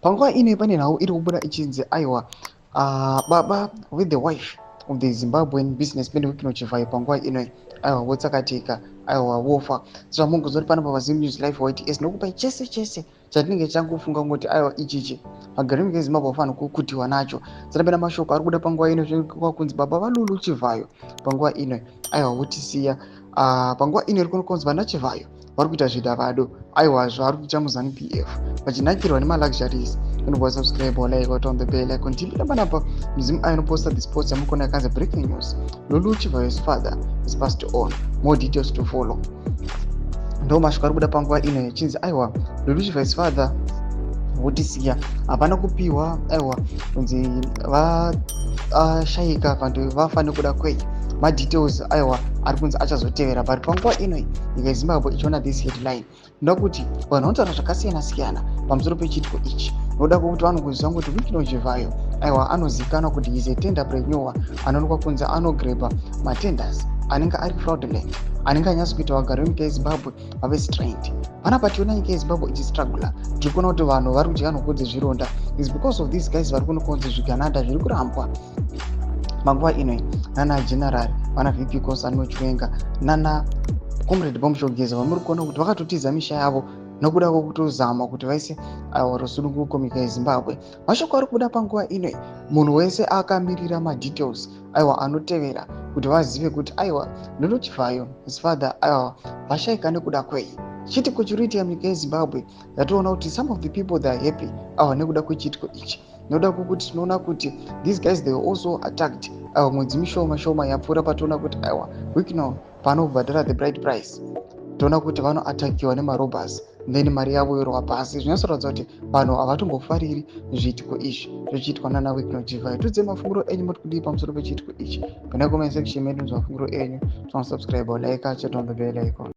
Panguva ino pane nhau iri kubuda ichinzi aiwa baba with the wife of the Zimbabwean businessman Wycliffe Chivhayo panguva ino aiwa votsakatika aiwa vofa. Saka mungozoti panapa paZim News Live YTS nokupai chese chatinenge changofunga kuti aiwa ichichi magarimi eZimbabwe afana kukutiwa nacho. Saka mashoko ari kuda panguva ino kunzi baba vaLulu Chivhayo panguva ino aiwa votisiya. Panguva ino iri kunokonzi vana Chivhayo vari kuita zvidavado aiwa zvavari kuita muZanu PF vachinakirwa nemaluxuries. Unogona subscribe or like or turn the bell icon. Tipita panapa Muzimu anoposta the sports yamukona yakanzi breaking news. Lulu Chivhayo's father is passed on. More details to follow. Ndo mashoko ari kuda panguva ino yachinzi aiwa Lulu Chivhayo's father votisiya hapana kupiwa aiwa kunzi vashayika vantu vafa nekuda kwei madetails aiwa ari kunzi achazotevera but panguva ino nyika yeZimbabwe ichiona this headline ndokuti vanhu vanotaura zvakasiyana pamusoro pechiitiko ichi noda kuti vanongoziva kuti Wycliffe Chivhayo aiwa anozivikanwa kuti is a tenderpreneur anoonekwa kunzi anogreba matenders anenge ari fraudulent anenge anyatsa kuita vagari venyika yeZimbabwe vave strained. Panapa tiona nyika yeZimbabwe ichistrugula tiri kuona kuti vanhu vari kudya nhoko dzezvironda is because of these guys vari kunokonzi zviganada zviri kurambwa manguva ino nana general vana VP Konsano Chiwenga nana comrade Bomushogeza vamuri kuona kuti vakatotiza misha yavo nokuda kwokutozama kuti vaise rusununguko munyika yeZimbabwe. Mashoko ari kuda panguva ino munhu wese akamirira madetails aiwa anotevera kuti vazive kuti aiwa Lulu Chivhayo his father aiwa vashayika nekuda kwei chiitiko chiriitika munyika yeZimbabwe. Yatoona kuti some of the people they are happy aiwa nekuda kwechiitiko ichi noda kuti tinoona kuti these guys they were also attacked aiwa mwedzi mishoma yapfuura patoona kuti aiwa Wycliffe pano kubhadhara the bride price toona kuti vanoatakiwa nemarobhers then mari yavo yorwa pasi zvinoratidza kuti vanhu havatombofariri zviitiko izvi zvichiitwa nana Wycliffe Chivhayo. Tudze mafunguro enyu muri kudii pamusoro pechiitiko ichi? Pana comment section medu mafunguro enyu. Subscribe or like, check on the bell icon.